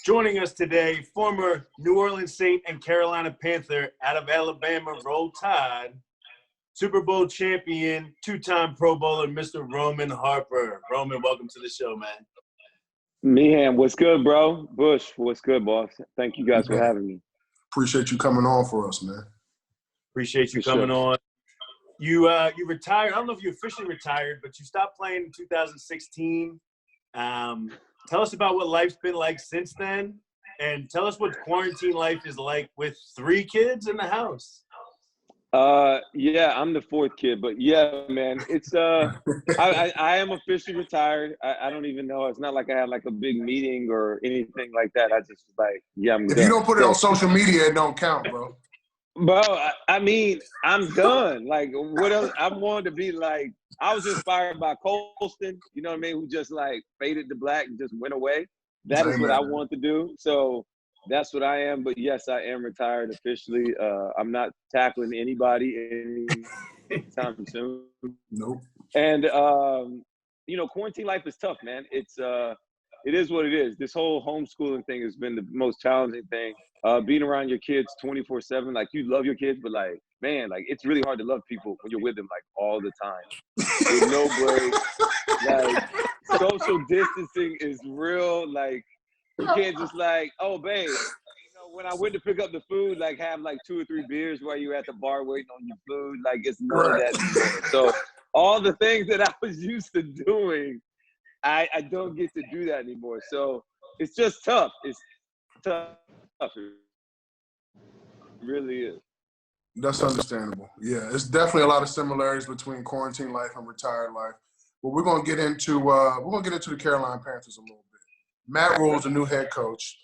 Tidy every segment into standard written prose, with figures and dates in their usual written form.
Joining us today, former New Orleans Saint and Carolina Panther out of Alabama, Roll Tide, Super Bowl champion, two-time Pro Bowler, Mr. Roman Harper. Roman, welcome to the show, man. Meehan, what's good, bro? Bush, what's good, boss? Thank you guys for having me. Appreciate you coming on for us, man. Appreciate you coming on. You retired. I don't know if you officially retired, but you stopped playing in 2016. Tell us about what life's been like since then, and tell us what quarantine life is like with 3 kids in the house. Yeah, I'm the 4th kid, but yeah, man, it's I am officially retired. I don't even know. It's not like I had like a big meeting or anything like that. I just like, yeah, I'm If done. you don't put it on social media, it don't count, bro. Bro, I mean, I'm done. Like, what else? I wanted to be like, I was inspired by Colston, you know what I mean, who just like faded to black and just went away. That is what I want to do. So that's what I am. But yes, I am retired officially. I'm not tackling anybody anytime soon. Nope. And, you know, quarantine life is tough, man. It is what it is. This whole homeschooling thing has been the most challenging thing. Being around your kids 24/7, like you love your kids, but like, man, like it's really hard to love people when you're with them like all the time. With no break. Like social distancing is real. Like you can't just like, oh babe, you know, when I went to pick up the food, like have like 2 or 3 beers while you're at the bar waiting on your food. Like it's none of that anymore. So all the things that I was used to doing, I don't get to do that anymore. So it's just tough. It's tough. It really is. That's understandable. Yeah, it's definitely a lot of similarities between quarantine life and retired life. But we're gonna get into the Carolina Panthers a little bit. Matt Rule's the new head coach.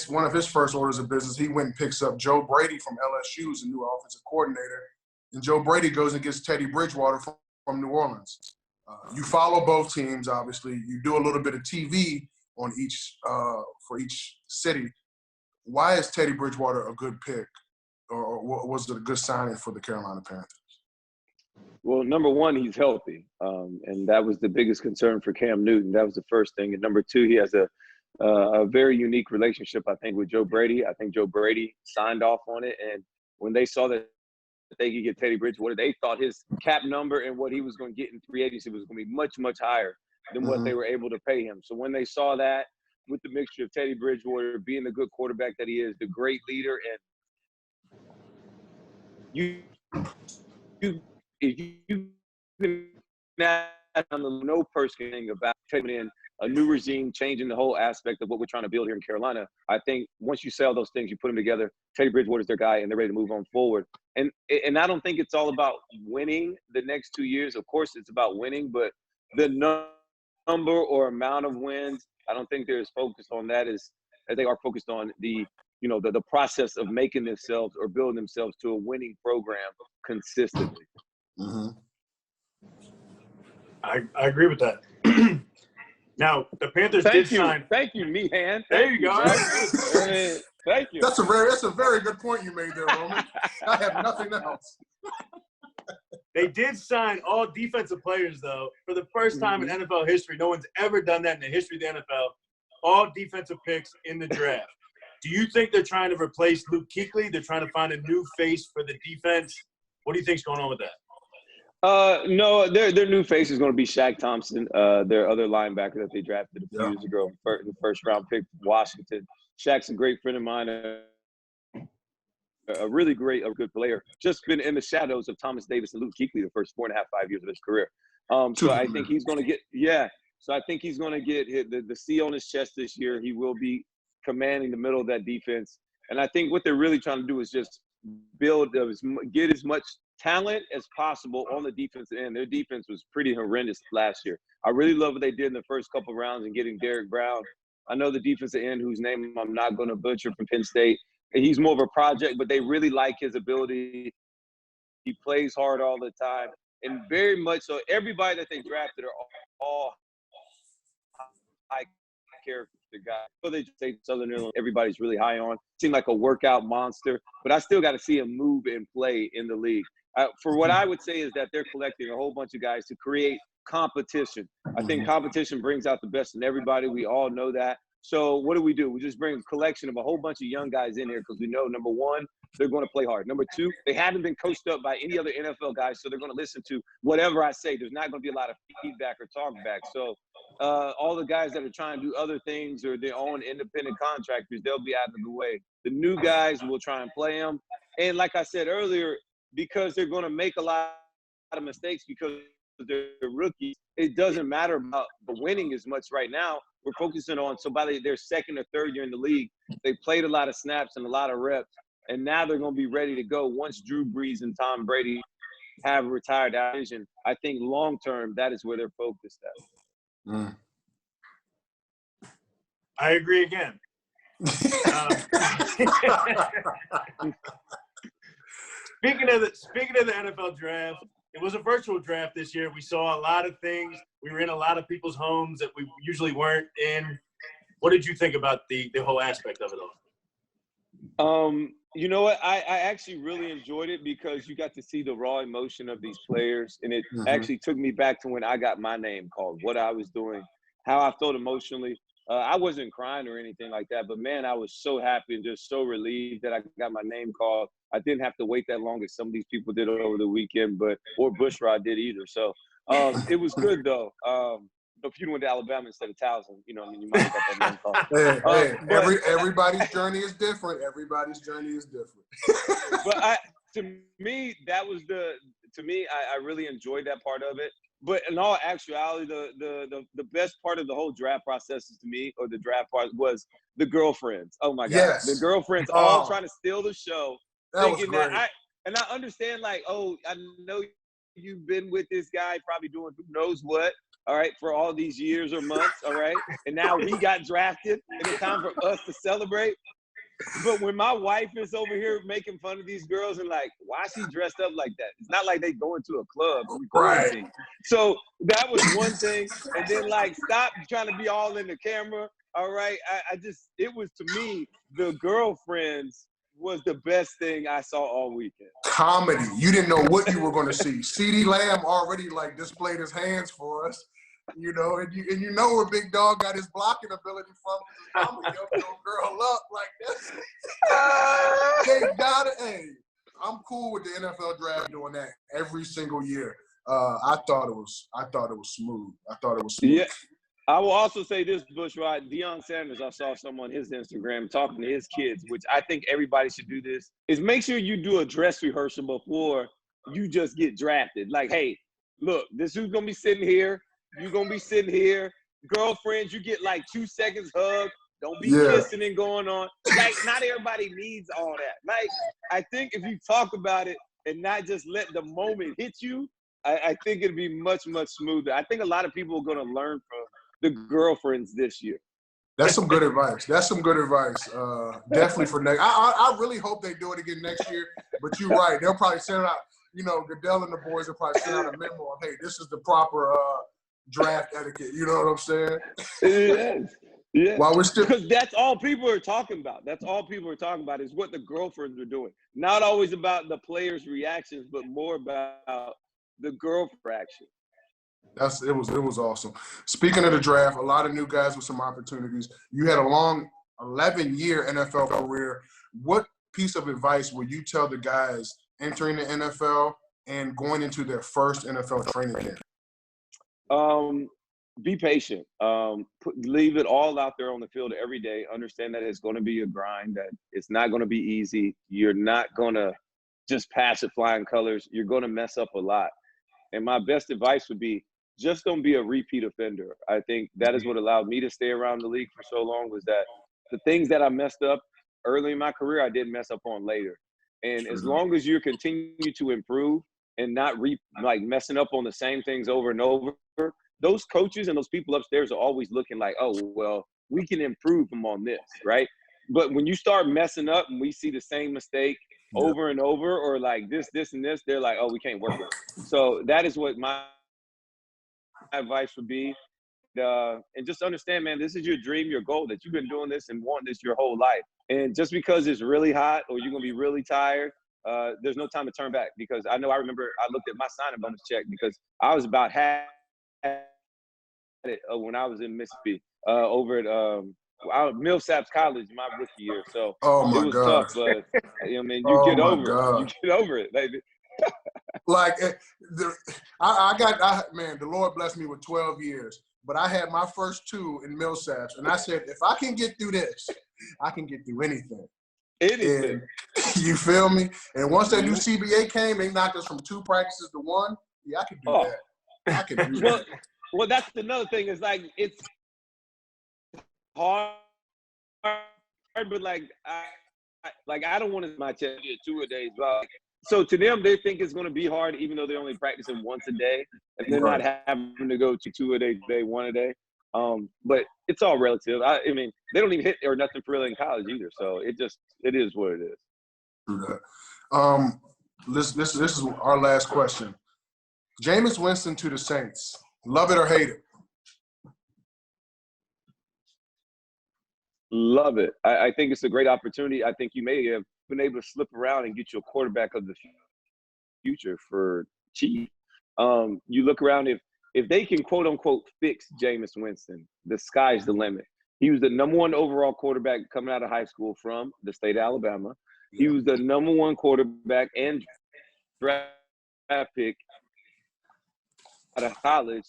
One of his first orders of business, he went and picks up Joe Brady from LSU as a new offensive coordinator, and Joe Brady goes and gets Teddy Bridgewater from New Orleans. You follow both teams, obviously. You do a little bit of TV on each for each city. Why is Teddy Bridgewater a good pick, or was it a good signing for the Carolina Panthers? Well, number one, he's healthy, and that was the biggest concern for Cam Newton. That was the first thing. And number two, he has a very unique relationship, I think, with Joe Brady. I think Joe Brady signed off on it, and when they saw that they could get Teddy Bridgewater, they thought his cap number and what he was going to get in free agency was going to be much, much higher than what they were able to pay him. So when they saw that, with the mixture of Teddy Bridgewater being the good quarterback that he is, the great leader, and you can no person thing about taking in a new regime, changing the whole aspect of what we're trying to build here in Carolina. I think once you sell those things, you put them together, Teddy Bridgewater's their guy, and they're ready to move on forward. And I don't think it's all about winning the next 2 years. Of course, it's about winning, but the number or amount of wins, I don't think they're as focused on that as they are focused on the process of making themselves or building themselves to a winning program consistently. Mm-hmm. I agree with that. Now, the Panthers did sign. Thank you, Meehan. There you go. Thank you. That's a very good point you made there, Roman. I have nothing else. They did sign all defensive players, though. For the first time in NFL history, no one's ever done that in the history of the NFL. All defensive picks in the draft. Do you think they're trying to replace Luke Kuechly? They're trying to find a new face for the defense? What do you think's going on with that? No, their new face is going to be Shaq Thompson, their other linebacker that they drafted a few years ago, the first-round pick from Washington. Shaq's a great friend of mine, a really great, a good player. Just been in the shadows of Thomas Davis and Luke Kuechly the first 4.5, 5 years of his career. So I think he's going to get So I think he's going to get the C on his chest this year. He will be commanding the middle of that defense. And I think what they're really trying to do is just get as much talent as possible on the defensive end. Their defense was pretty horrendous last year. I really love what they did in the first couple of rounds and getting Derrick Brown. I know the defensive end, whose name I'm not going to butcher, from Penn State. He's more of a project, but they really like his ability. He plays hard all the time. And very much so, everybody that they drafted are all high character guys. So they just say Southern Illinois, everybody's really high on. Seemed like a workout monster, but I still got to see him move and play in the league. For what I would say is that they're collecting a whole bunch of guys to create competition. I think competition brings out the best in everybody. We all know that. So what do? We just bring a collection of a whole bunch of young guys in here because we know, number one, they're going to play hard. Number two, they haven't been coached up by any other NFL guys, so they're going to listen to whatever I say. There's not going to be a lot of feedback or talk back. So all the guys that are trying to do other things or their own independent contractors, they'll be out of the way. The new guys will try and play them. And like I said earlier, because they're going to make a lot of mistakes because they're rookies, it doesn't matter about the winning as much right now. We're focusing on, so by their second or third year in the league, they played a lot of snaps and a lot of reps, and now they're going to be ready to go once Drew Brees and Tom Brady have retired out of vision. I think long-term, that is where they're focused at. I agree again. Speaking of the NFL draft, it was a virtual draft this year. We saw a lot of things. We were in a lot of people's homes that we usually weren't in. What did you think about the whole aspect of it all? You know what? I actually really enjoyed it because you got to see the raw emotion of these players, and it actually took me back to when I got my name called, what I was doing, how I felt emotionally. I wasn't crying or anything like that, but, man, I was so happy and just so relieved that I got my name called. I didn't have to wait that long as some of these people did over the weekend, or Bushrod did either. So it was good, though. If you went to Alabama instead of Towson, you might have got that name called. Everybody's journey is different. Everybody's journey is different. But to me, I really enjoyed that part of it. But in all actuality, the best part of the whole draft process is, to me, or the draft part, was the girlfriends. Oh my God, yes. The girlfriends all trying to steal the show, thinking that I understand, like, oh, I know you've been with this guy, probably doing who knows what, all right, for all these years or months, all right, and now we got drafted, and it's time for us to celebrate. But when my wife is over here making fun of these girls and like, why is she dressed up like that? It's not like they go into a club. Right. So that was one thing. And then, like, stop trying to be all in the camera. All right. It was, to me, the girlfriends was the best thing I saw all weekend. Comedy. You didn't know what you were going to see. CeeDee Lamb already, like, displayed his hands for us. And you know where Big Dog got his blocking ability from. I'm gonna help your girl up like this. They got it. Hey, I'm cool with the NFL draft doing that every single year. I thought it was smooth. Yeah. I will also say this, Bushrod. Deion Sanders, I saw someone on his Instagram talking to his kids, which I think everybody should do this, is make sure you do a dress rehearsal before you just get drafted. Like, hey, look, this who's going to be sitting here. You're going to be sitting here. Girlfriends, you get like 2 seconds hug. Don't be kissing and going on. Like, not everybody needs all that. Like, I think if you talk about it and not just let the moment hit you, I think it'd be much, much smoother. I think a lot of people are going to learn from the girlfriends this year. That's some good advice. Definitely for next. I really hope they do it again next year. But you're right. They'll probably send out, Goodell and the boys will probably send out a memo of, hey, this is the proper draft etiquette. You know what I'm saying? Yes. Yeah. While we're still, because that's all people are talking about. That's all people are talking about is what the girlfriends are doing. Not always about the players' reactions, but more about the girlfriend reaction. It was awesome. Speaking of the draft, a lot of new guys with some opportunities. You had a long 11-year NFL career. What piece of advice would you tell the guys entering the NFL and going into their first NFL training camp? Be patient. Leave it all out there on the field every day. Understand that it's going to be a grind, that it's not going to be easy. You're not going to just pass it flying colors. You're going to mess up a lot. And my best advice would be just don't be a repeat offender. I think that is what allowed me to stay around the league for so long, was that the things that I messed up early in my career, I didn't mess up on later. And as long as you continue to improve and not messing up on the same things over and over, those coaches and those people upstairs are always looking like, oh, well, we can improve them on this, right? But when you start messing up and we see the same mistake over and over, or like this, and this, they're like, oh, we can't work with it. So that is what my advice would be. And just understand, man, this is your dream, your goal, that you've been doing this and wanting this your whole life. And just because it's really hot or you're going to be really tired, there's no time to turn back. Because I remember I looked at my signing bonus check because I was about half it when I was in Mississippi over at Millsaps College my rookie year, so Oh it my was gosh. tough. But I mean, you Oh get my over it. God. You get over it. Like, man, the Lord blessed me with 12 years, but I had my first 2 in Millsaps, and I said, if I can get through this, I can get through anything. Anything. And, you feel me? And once that new CBA came, they knocked us from 2 practices to 1. Yeah, I could do that. I could do that. Well, that's another thing. Is like it's hard, but like I don't want to my chest get 2-a-days. So to them, they think it's going to be hard, even though they're only practicing once a day, and they're not having to go to 2-a-day, 1-a-day. But it's all relative. I mean, they don't even hit or nothing for real in college either. So it is what it is. True that. This is our last question. Jameis Winston to the Saints. Love it or hate it? Love it. I think it's a great opportunity. I think you may have been able to slip around and get you a quarterback of the future for cheap. You look around, if they can quote unquote fix Jameis Winston, the sky's the limit. He was the number 1 overall quarterback coming out of high school from the state of Alabama. He was the number 1 quarterback and draft pick out of college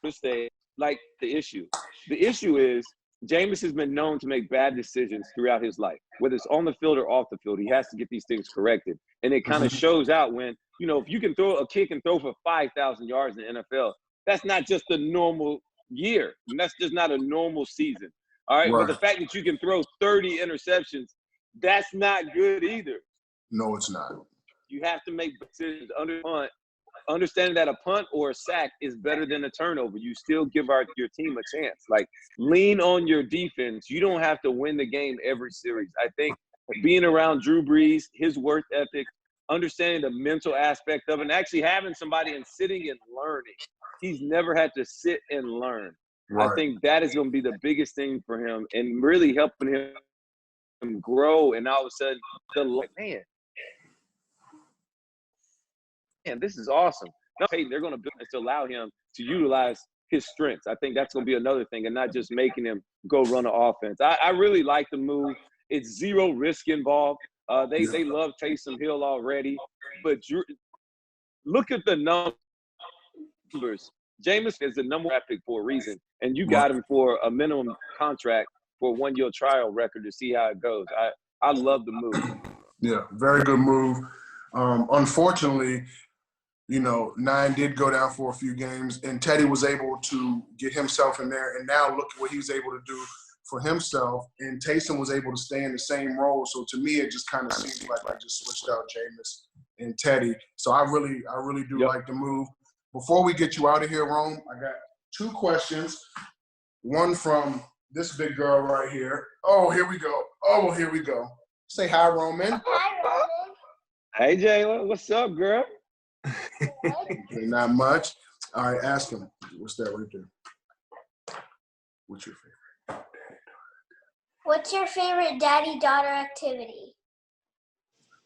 for state. Like the issue is Jameis has been known to make bad decisions throughout his life, whether it's on the field or off the field. He has to get these things corrected, and it kind of shows out when if you can throw a kick and throw for 5,000 yards in the NFL, that's not just a normal year. And that's just not a normal season. All right, but the fact that you can throw 30 interceptions, that's not good either. No, it's not. You have to make decisions under punt. Understanding that a punt or a sack is better than a turnover. You still give your team a chance. Like, lean on your defense. You don't have to win the game every series. I think being around Drew Brees, his work ethic, understanding the mental aspect of it, and actually having somebody and sitting and learning. He's never had to sit and learn. I think that is going to be the biggest thing for him and really helping him grow. And all of a sudden, man, this is awesome. They're going to build this to allow him to utilize his strengths. I think that's going to be another thing, and not just making him go run an offense. I really like the move. It's zero risk involved. They love Taysom Hill already, but look at the numbers. Jameis is the number 1 pick for a reason, and you got him for a minimum contract for a 1-year trial record to see how it goes. I love the move. Yeah, very good move. Unfortunately, 9 did go down for a few games, and Teddy was able to get himself in there, and now look at what he was able to do for himself, and Taysom was able to stay in the same role. So to me, it just kind of seems like I just switched out Jameis and Teddy. So I really do like the move. Before we get you out of here, Rome, I got 2 questions. One from this big girl right here. Oh, here we go. Say hi, Roman. Hi, Roman. Hey, Jayla. What's up, girl? Not much. All right, ask him. What's that right there? What's your favorite? What's your favorite daddy-daughter activity?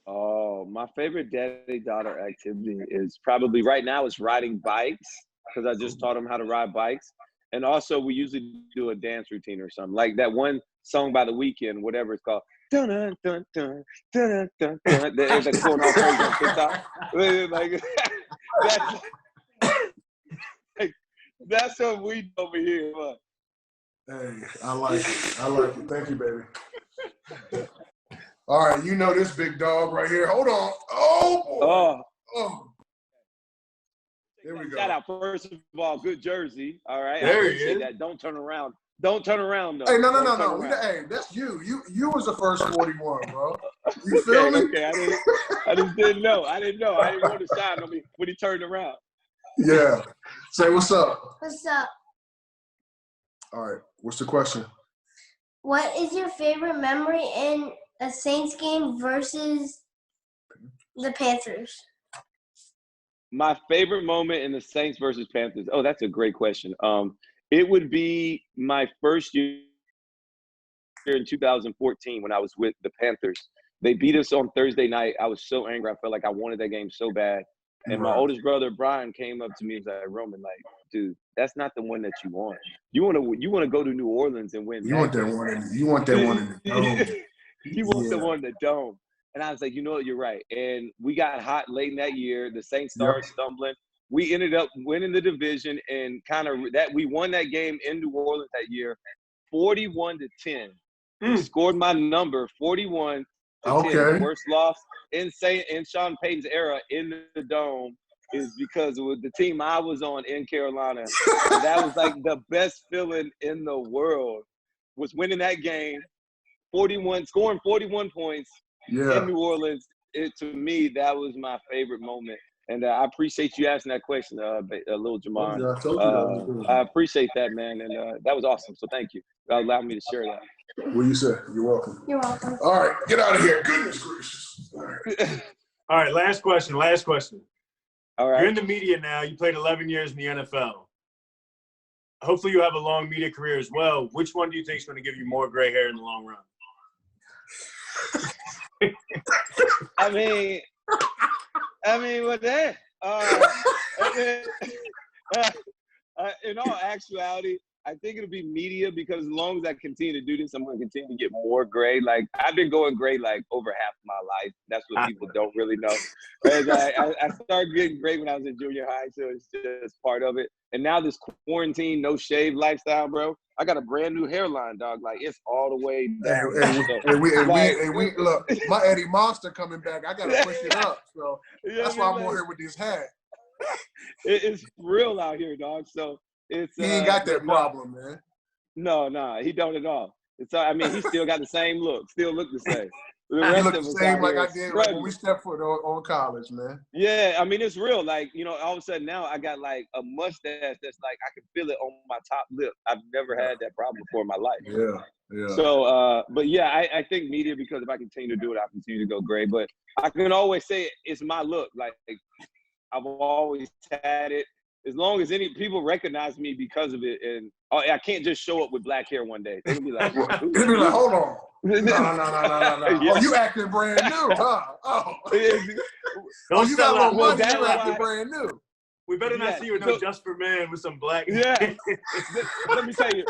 Oh, my favorite daddy-daughter activity is probably right now is riding bikes, because I just taught them how to ride bikes. And also we usually do a dance routine or something. Like that one song by The Weeknd, whatever it's called. Dun dun dun dun dun dun dun. That's going all crazy on TikTok. Like, that's what we do over here. Look. Hey, I like it. Thank you, baby. All right, this big dog right here. Hold on. Oh, boy. Oh. There we go. Shout out, first of all, good jersey. All right. There I he is. that. Don't turn around. Don't turn around, though. Hey, no. Hey, that's you. You was the first 41, bro. You feel me? Okay. I just didn't know. I didn't want to shine on me when he turned around. Yeah. Say what's up. What's up? All right. What's the question? What is your favorite memory in a Saints game versus the Panthers? My favorite moment in the Saints versus Panthers. Oh, that's a great question. It would be my first year in 2014 when I was with the Panthers. They beat us on Thursday night. I was so angry. I felt like I wanted that game so bad. And my oldest brother Brian came up to me and was like, Roman, like, dude, that's not the one that you want. You want to go to New Orleans and win. You want that one. You want that one in the dome. You want the one in the dome. And I was like, you know what, you're right. And we got hot late in that year. The Saints started stumbling. We ended up winning the division and we won that game in New Orleans that year, 41-10. Scored my number, 41-10. The worst loss in Sean Payton's era in the dome is because it was the team I was on in Carolina. And that was like the best feeling in the world, was winning that game, scoring 41 points in New Orleans. To me, that was my favorite moment. And I appreciate you asking that question, Lil Jamar. I told you that was good. I appreciate that, man. And that was awesome. So thank you for allowing me to share that. What you say? You're welcome. You're welcome. All right, get out of here. Goodness gracious. All right. All right, last question. All right. You're in the media now. You played 11 years in the NFL. Hopefully you have a long media career as well. Which one do you think is going to give you more gray hair in the long run? I mean, what that? In all actuality, I think it'll be media, because as long as I continue to do this, I'm going to continue to get more gray. Like, I've been going gray like over half of my life. That's what people don't really know. I started getting gray when I was in junior high, so it's just part of it. And now this quarantine, no shave lifestyle, bro. I got a brand new hairline, dog. Like, it's all the way down. We look, my Eddie Monster coming back. I got to push it up. So that's why I'm on here with this hat. It's real out here, dog. So it's he ain't got that problem, man. No, he don't at all. He still got the same look. Still look the same. He look the same like I did when we stepped foot on college, man. Yeah, it's real. Like, all of a sudden now I got like a mustache that's like I can feel it on my top lip. I've never had that problem before in my life. Yeah. So, but yeah, I think media, because if I continue to do it, I'll continue to go gray. But I can always say it's my look. Like, I've always had it. As long as any people recognize me because of it, and I can't just show up with black hair one day. They'll be like, hold on. No. Oh, you acting brand new, huh? Oh. You got a little money, you acting brand new. We better not see you with no Just for Men with some black. Yeah. Let me tell you,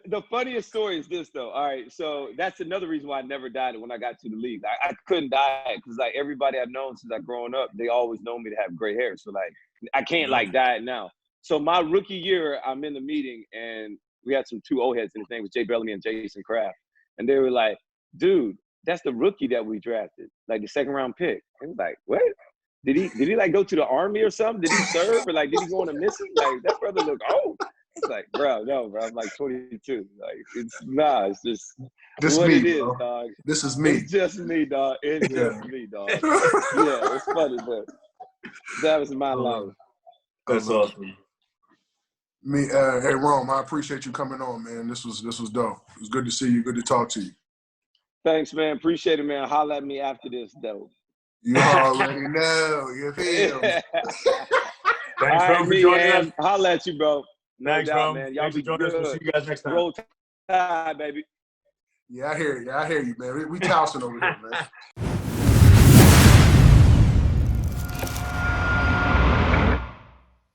the funniest story is this, though. All right, so that's another reason why I never dyed it when I got to the league. I couldn't dye it because, like, everybody I've known since I've grown up, they always known me to have gray hair. So, like, I can't, like, dye it now. So my rookie year, I'm in the meeting, and we had two old heads, and his name was Jay Bellamy and Jason Kraft. And they were like, dude, that's the rookie that we drafted, like the second-round pick. And was like, what? Did he like go to the Army or something? Did he serve, or like did he go on a mission? Like, that brother look old. It's like, bro, I'm like 22. Like, it's just what me, it is, bro. dog. This is me. It's just me, dog. It's just me, dog. Yeah, it's funny, but that was my life. That's awesome. Hey Rome, I appreciate you coming on, man. This was dope. It was good to see you. Good to talk to you. Thanks, man. Appreciate it, man. Holla at me after this, though. You already know. You feel me? Thanks, bro, for joining us. Holla at you, bro. Thanks, bro. Man. Y'all Thanks be for joining us. We'll see you guys next time. Roll Tide, baby. Yeah, I hear you, man. We tousing over here, man.